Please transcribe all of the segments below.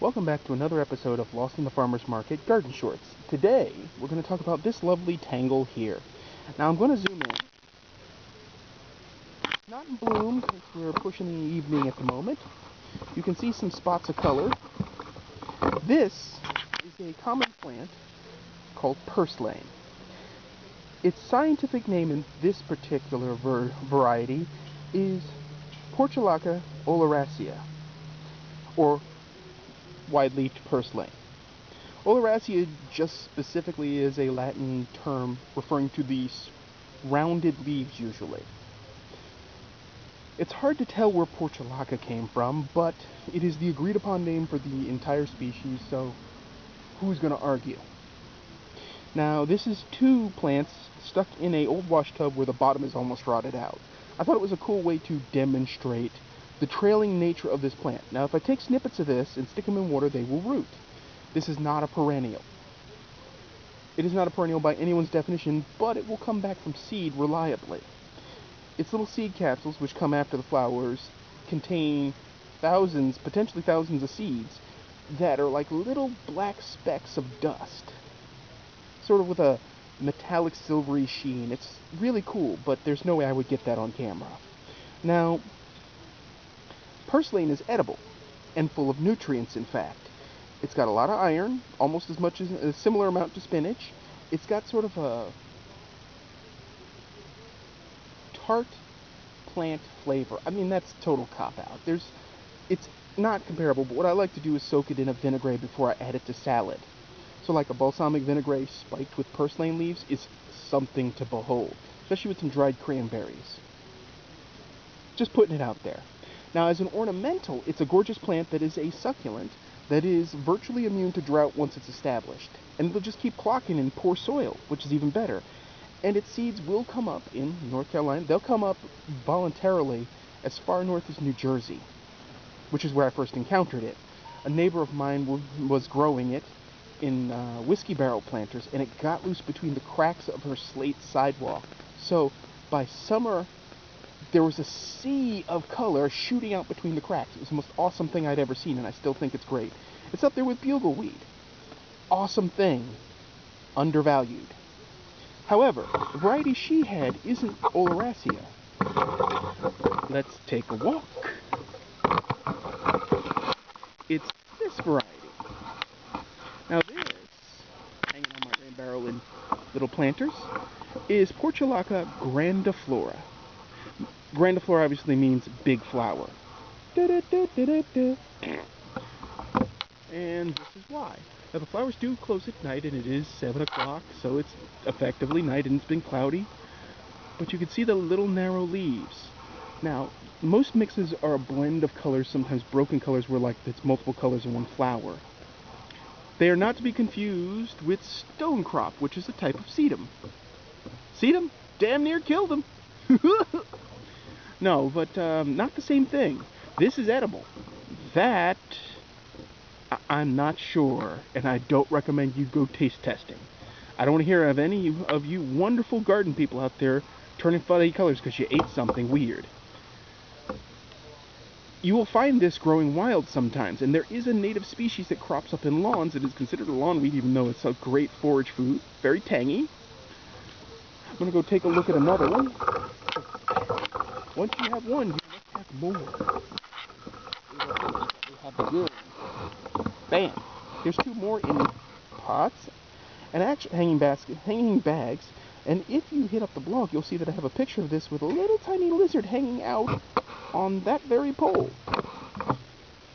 Welcome back to another episode of Lost in the Farmer's Market Garden Shorts. Today, we're going to talk about this lovely tangle here. Now, I'm going to zoom in. Not in bloom, since we're pushing the evening at the moment. You can see some spots of color. This is a common plant called Purselane. Its scientific name in this particular variety is Portulaca oleracea, or wide-leafed purselane. Oleracea just specifically is a Latin term referring to these rounded leaves usually. It's hard to tell where Portulaca came from, but it is the agreed upon name for the entire species, so who's going to argue? Now, this is two plants stuck in an old wash tub where the bottom is almost rotted out. I thought it was a cool way to demonstrate the trailing nature of this plant. Now, if I take snippets of this and stick them in water, they will root. This is not a perennial. It is not a perennial by anyone's definition, but it will come back from seed reliably. Its little seed capsules, which come after the flowers, contain thousands, potentially thousands of seeds that are like little black specks of dust, sort of with a metallic silvery sheen. It's really cool, but there's no way I would get that on camera. Now, Purselane is edible and full of nutrients, in fact. It's got a lot of iron, almost as much as a similar amount to spinach. It's got sort of a tart plant flavor. I mean, that's total cop-out. It's not comparable, but what I like to do is soak it in a vinaigrette before I add it to salad. So like a balsamic vinaigrette spiked with purselane leaves is something to behold, especially with some dried cranberries. Just putting it out there. Now, as an ornamental, it's a gorgeous plant that is a succulent that is virtually immune to drought once it's established. And it'll just keep clocking in poor soil, which is even better. And its seeds will come up in North Carolina. They'll come up voluntarily as far north as New Jersey, which is where I first encountered it. A neighbor of mine was growing it in whiskey barrel planters, and it got loose between the cracks of her slate sidewalk. So by summer, there was a sea of color shooting out between the cracks. It was the most awesome thing I'd ever seen, and I still think it's great. It's up there with bugleweed. Awesome thing. Undervalued. However, the variety she had isn't oleracea. Let's take a walk. It's this variety. Now this, hanging on my rain barrel in little planters, is Portulaca grandiflora. Grandiflora obviously means big flower. And this is why. Now, the flowers do close at night, and it is 7 o'clock, so it's effectively night, and it's been cloudy. But you can see the little narrow leaves. Now, most mixes are a blend of colors, sometimes broken colors, where like it's multiple colors in one flower. They are not to be confused with stonecrop, which is a type of sedum. Sedum? Damn near killed him. No, but not the same thing. This is edible. That, I'm not sure, and I don't recommend you go taste testing. I don't want to hear of any of you wonderful garden people out there turning funny colors because you ate something weird. You will find this growing wild sometimes, and there is a native species that crops up in lawns. It is considered a lawn weed, even though it's a great forage food. Very tangy. I'm going to go take a look at another one. Once you have one, you must have more. We have the good. Bam! There's two more in pots, and actually hanging bags. And if you hit up the blog, you'll see that I have a picture of this with a little tiny lizard hanging out on that very pole.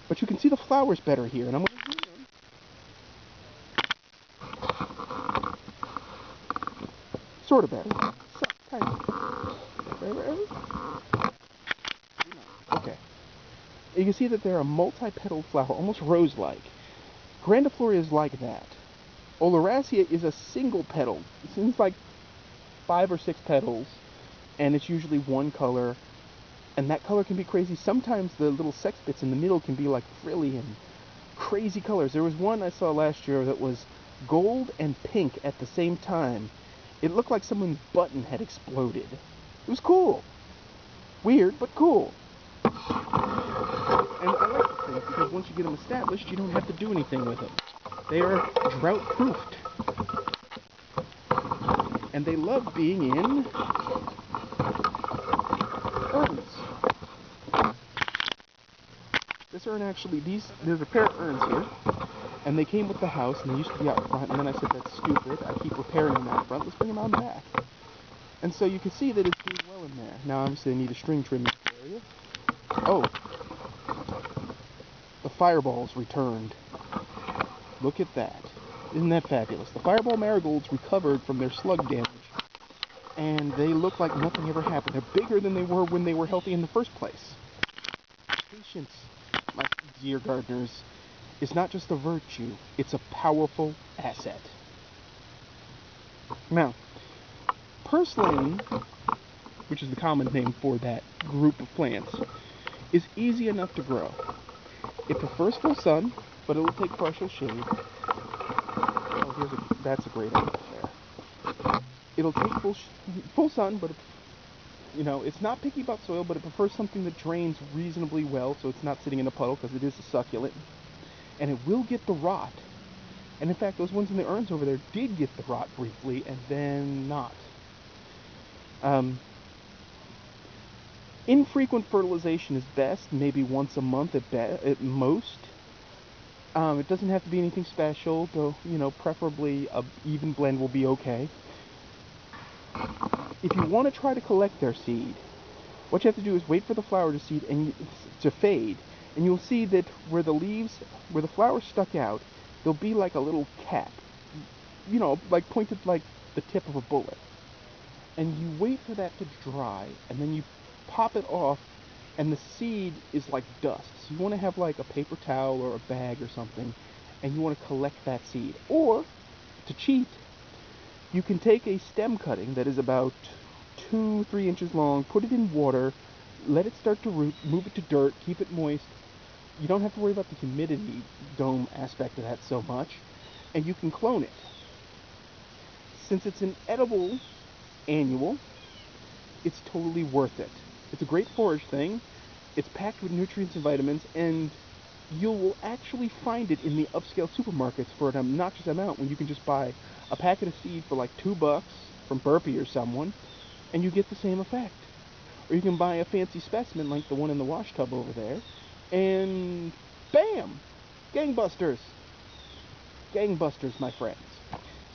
But you can see the flowers better here, and I'm going to zoom in. Sort of better. So, kind of. Okay. You can see that they're a multi-petaled flower, almost rose-like. Grandiflora is like that. Oleracea is a single petal. It seems like 5 or 6 petals, and it's usually one color. And that color can be crazy. Sometimes the little sex bits in the middle can be like frilly and crazy colors. There was one I saw last year that was gold and pink at the same time. It looked like someone's button had exploded. It was cool. Weird, but cool. And I like to things because once you get them established, you don't have to do anything with them. They are drought-proofed. And they love being in urns. This urn actually, there's a pair of urns here, and they came with the house, and they used to be out front, and then I said, that's stupid, I keep repairing them out front, let's bring them out back. And so you can see that it's doing well in there. Now obviously I need a string trim in this area. Oh, the fireballs returned. Look at that. Isn't that fabulous? The fireball marigolds recovered from their slug damage, and they look like nothing ever happened. They're bigger than they were when they were healthy in the first place. Patience, my dear gardeners, is not just a virtue, it's a powerful asset. Now, Purselane, which is the common name for that group of plants, is easy enough to grow. It prefers full sun, but it will take partial shade. Oh, that's a great angle there. It'll take full sun, but it's not picky about soil, but it prefers something that drains reasonably well, so it's not sitting in a puddle because it is a succulent. And it will get the rot. And in fact, those ones in the urns over there did get the rot briefly, and then not. Infrequent fertilization is best, maybe once a month at most. It doesn't have to be anything special, though, preferably an even blend will be okay. If you want to try to collect their seed, what you have to do is wait for the flower to fade, and you'll see that where the flowers stuck out, there'll be like a little cap, like pointed like the tip of a bullet. And you wait for that to dry, and then you pop it off, and the seed is like dust. So you want to have like a paper towel or a bag or something, and you want to collect that seed. Or, to cheat, you can take a stem cutting that is about 2-3 inches long, put it in water, let it start to root, move it to dirt, keep it moist. You don't have to worry about the humidity dome aspect of that so much, and you can clone it. Since it's an edible annual, it's totally worth it. It's a great forage thing, it's packed with nutrients and vitamins, and you will actually find it in the upscale supermarkets for an obnoxious amount when you can just buy a packet of seed for like $2 from Burpee or someone, and you get the same effect. Or you can buy a fancy specimen like the one in the wash tub over there, and bam! Gangbusters! Gangbusters, my friends.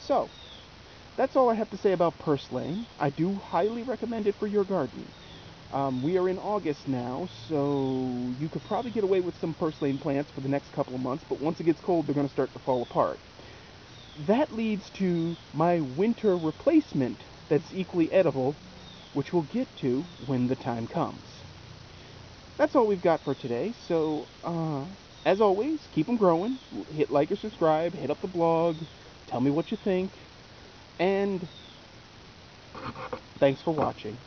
So, that's all I have to say about Purselane. I do highly recommend it for your garden. We are in August now, so you could probably get away with some Purselane plants for the next couple of months, but once it gets cold, they're going to start to fall apart. That leads to my winter replacement that's equally edible, which we'll get to when the time comes. That's all we've got for today, so as always, keep them growing. Hit like or subscribe, hit up the blog, tell me what you think, and thanks for watching.